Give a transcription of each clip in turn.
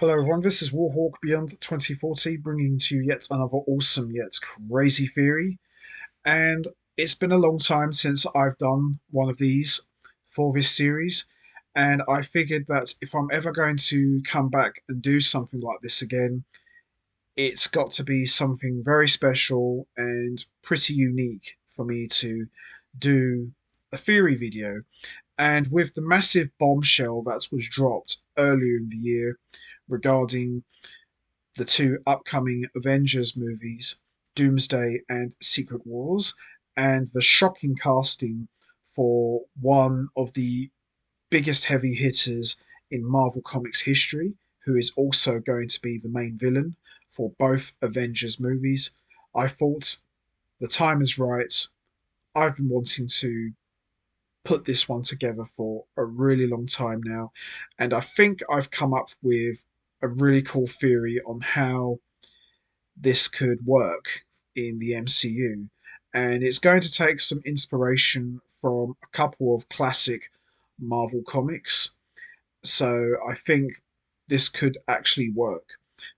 Hello everyone, this is Warhawk Beyond 2040 bringing to you yet another awesome yet crazy theory. And it's been a long time since I've done one of these for this series, and I figured that if I'm ever going to come back and do something like this again, it's got to be something very special and pretty unique for me to do a theory video. And with the massive bombshell that was dropped earlier in the year regarding the two upcoming Avengers movies, Doomsday and Secret Wars, and the shocking casting for one of the biggest heavy hitters in Marvel Comics history, who is also going to be the main villain for both Avengers movies. I thought the time is right. I've been wanting to put this one together for a really long time now, and I think I've come up with a really cool theory on how this could work in the MCU. And it's going to take some inspiration from a couple of classic Marvel comics. So I think this could actually work.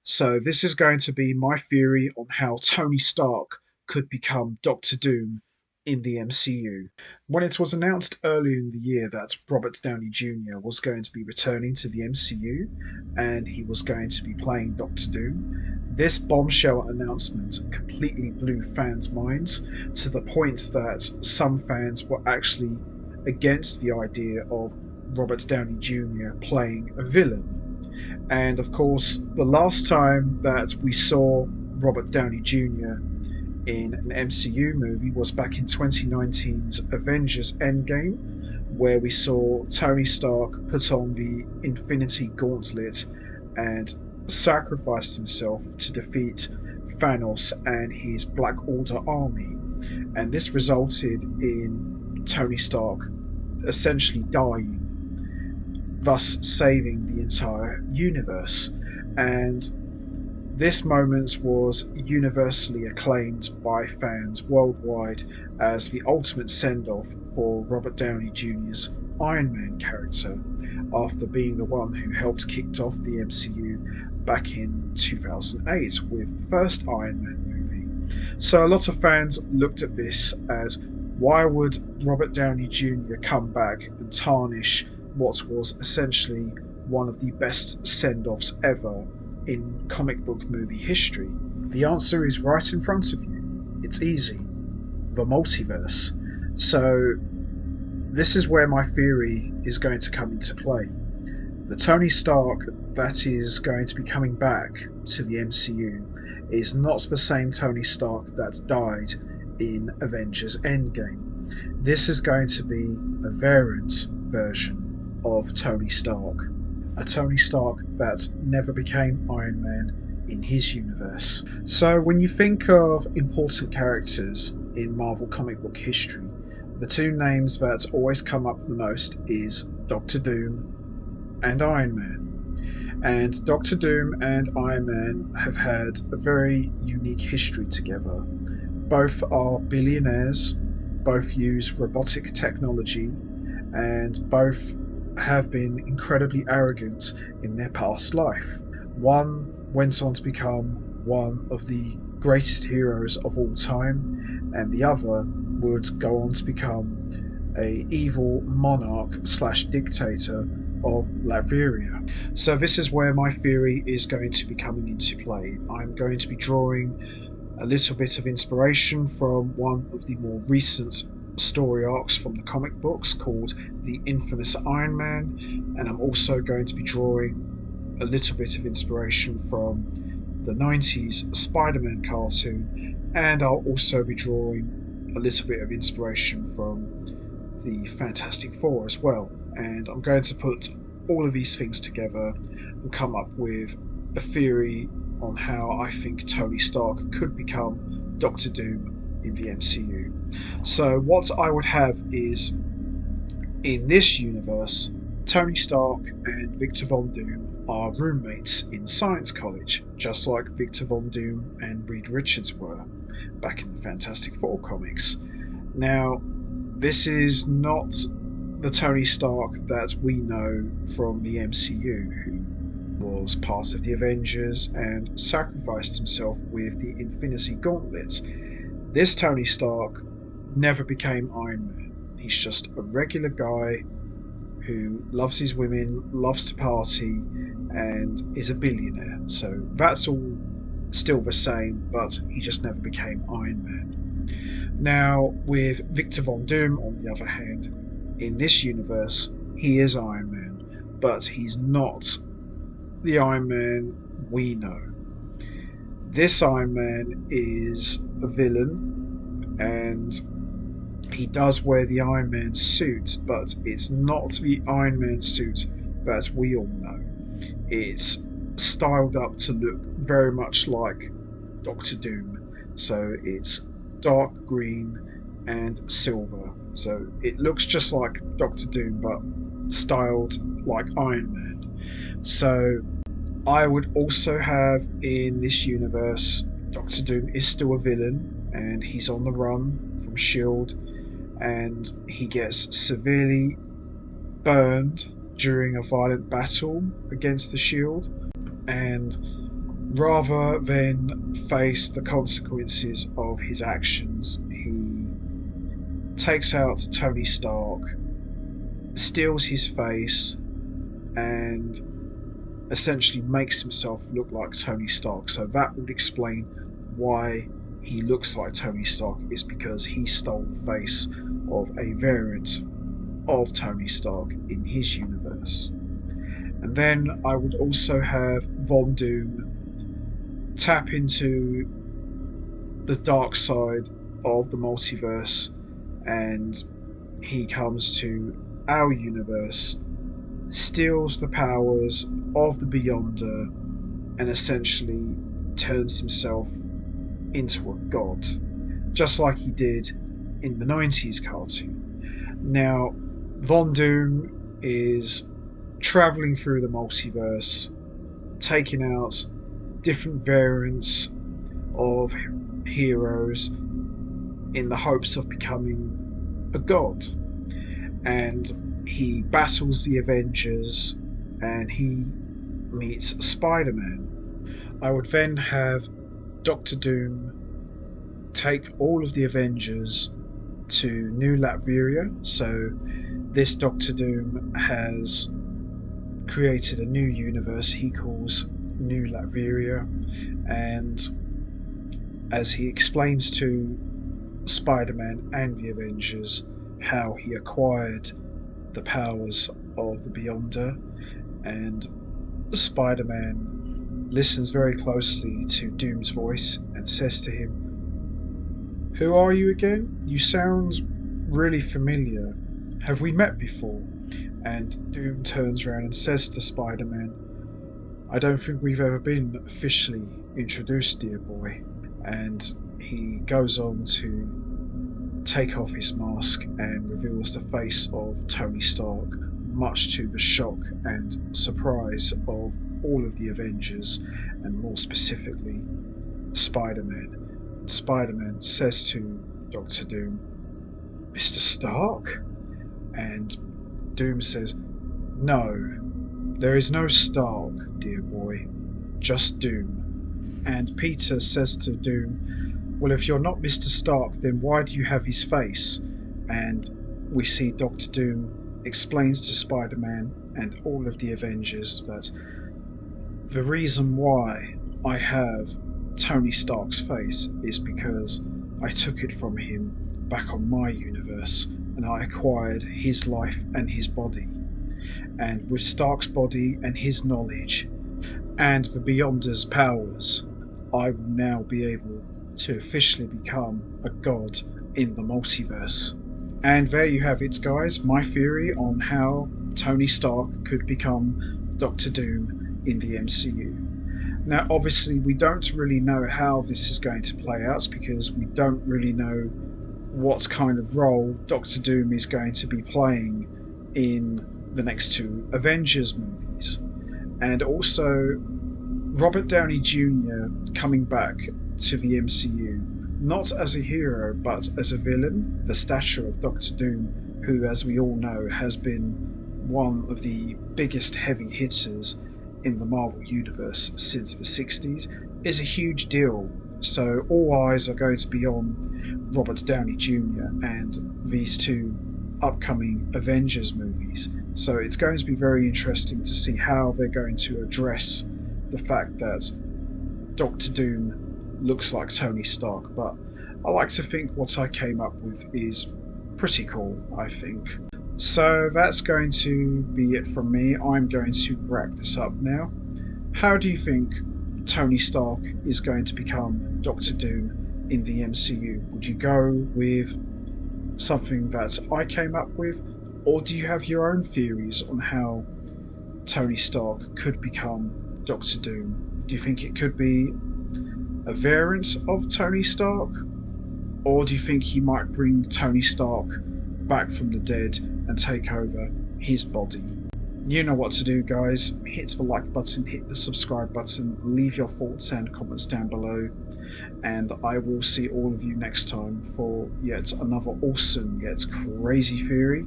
So this is going to be my theory on how Tony Stark could become Doctor Doom in the MCU. When it was announced earlier in the year that Robert Downey Jr. was going to be returning to the MCU and he was going to be playing Doctor Doom, this bombshell announcement completely blew fans' minds to the point that some fans were actually against the idea of Robert Downey Jr. playing a villain. And of course, the last time that we saw Robert Downey Jr. in an MCU movie was back in 2019's Avengers Endgame, where we saw Tony Stark put on the Infinity Gauntlet and sacrificed himself to defeat Thanos and his Black Order army. And this resulted in Tony Stark essentially dying, thus saving the entire universe. And this moment was universally acclaimed by fans worldwide as the ultimate send-off for Robert Downey Jr.'s Iron Man character, after being the one who helped kick off the MCU back in 2008 with the first Iron Man movie. So a lot of fans looked at this as, why would Robert Downey Jr. come back and tarnish what was essentially one of the best send-offs ever in comic book movie history? The answer is right in front of you. It's easy. The multiverse. So this is where my theory is going to come into play. The Tony Stark that is going to be coming back to the MCU is not the same Tony Stark that died in Avengers Endgame. This is going to be a variant version of Tony Stark. A Tony Stark that never became Iron Man in his universe. So when you think of important characters in Marvel comic book history, the two names that always come up the most is Doctor Doom and Iron Man. And Doctor Doom and Iron Man have had a very unique history together. Both are billionaires, both use robotic technology, and both have been incredibly arrogant in their past life. One went on to become one of the greatest heroes of all time, and the other would go on to become a evil monarch slash dictator of Latveria. So this is where my theory is going to be coming into play. I'm going to be drawing a little bit of inspiration from one of the more recent story arcs from the comic books called The Infamous Iron Man, and I'm also going to be drawing a little bit of inspiration from the 90s Spider-Man cartoon, and I'll also be drawing a little bit of inspiration from the Fantastic Four as well. And I'm going to put all of these things together and come up with a theory on how I think Tony Stark could become Doctor Doom in the MCU. So what I would have is, in this universe, Tony Stark and Victor Von Doom are roommates in science college, just like Victor Von Doom and Reed Richards were back in the Fantastic Four comics. Now, this is not the Tony Stark that we know from the MCU, who was part of the Avengers and sacrificed himself with the Infinity Gauntlet. This Tony Stark never became Iron Man. He's just a regular guy who loves his women, loves to party, and is a billionaire. So that's all still the same, but he just never became Iron Man. Now, with Victor Von Doom, on the other hand, in this universe, he is Iron Man, but he's not the Iron Man we know. This Iron Man is a villain, and he does wear the Iron Man suit, but it's not the Iron Man suit that we all know. It's styled up to look very much like Doctor Doom. So it's dark green and silver. So it looks just like Doctor Doom, but styled like Iron Man. So I would also have in this universe, Doctor Doom is still a villain, and he's on the run from S.H.I.E.L.D., and he gets severely burned during a violent battle against the S.H.I.E.L.D., and rather than face the consequences of his actions, he takes out Tony Stark, steals his face, and essentially makes himself look like Tony Stark. So that would explain why he looks like Tony Stark, is because he stole the face of a variant of Tony Stark in his universe. And then I would also have Von Doom tap into the dark side of the multiverse, and he comes to our universe, steals the powers of the Beyonder, and essentially turns himself into a god, just like he did in the 90s cartoon. Now, Von Doom is travelling through the multiverse, taking out different variants of heroes in the hopes of becoming a god. And he battles the Avengers, and he meets Spider-Man. I would then have Doctor Doom take all of the Avengers to New Latveria. So this Doctor Doom has created a new universe he calls New Latveria, and as he explains to Spider-Man and the Avengers how he acquired the powers of the Beyonder, and Spider-Man listens very closely to Doom's voice and says to him, "Who are you again? You sound really familiar. Have we met before?" And Doom turns around and says to Spider-Man, "I don't think we've ever been officially introduced, dear boy." And he goes on to take off his mask and reveals the face of Tony Stark, much to the shock and surprise of all of the Avengers, and more specifically Spider-Man. Spider-Man says to Doctor Doom, "Mr. Stark?" And Doom says, "No, there is no Stark, dear boy, just Doom." And Peter says to Doom, "Well, if you're not Mr. Stark, then why do you have his face?" And we see Doctor Doom explains to Spider-Man and all of the Avengers that the reason why I have Tony Stark's face is because I took it from him back on my universe, and I acquired his life and his body. And with Stark's body and his knowledge and the Beyonder's powers, I will now be able to officially become a god in the multiverse." And there you have it, guys, my theory on how Tony Stark could become Doctor Doom in the MCU. Now, obviously, we don't really know how this is going to play out, because we don't really know what kind of role Doctor Doom is going to be playing in the next two Avengers movies. And also, Robert Downey Jr. coming back to the MCU, not as a hero but as a villain, the stature of Doctor Doom, who, as we all know, has been one of the biggest heavy hitters in the Marvel Universe since the 60s is a huge deal. So all eyes are going to be on Robert Downey Jr. and these two upcoming Avengers movies. So it's going to be very interesting to see how they're going to address the fact that Doctor Doom looks like Tony Stark. But I like to think what I came up with is pretty cool, I think. So that's going to be it from me. I'm going to wrap this up now. How do you think Tony Stark is going to become Doctor Doom in the MCU? Would you go with something that I came up with, or do you have your own theories on how Tony Stark could become Doctor Doom? Do you think it could be a variant of Tony Stark, or do you think he might bring Tony Stark back from the dead and take over his body? You know what to do, guys. Hit the like button, hit the subscribe button, leave your thoughts and comments down below, and I will see all of you next time for yet another awesome yet crazy theory.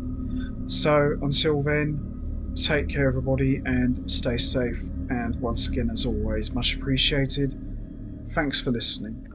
So until then, take care everybody and stay safe, and once again, as always, much appreciated. Thanks for listening.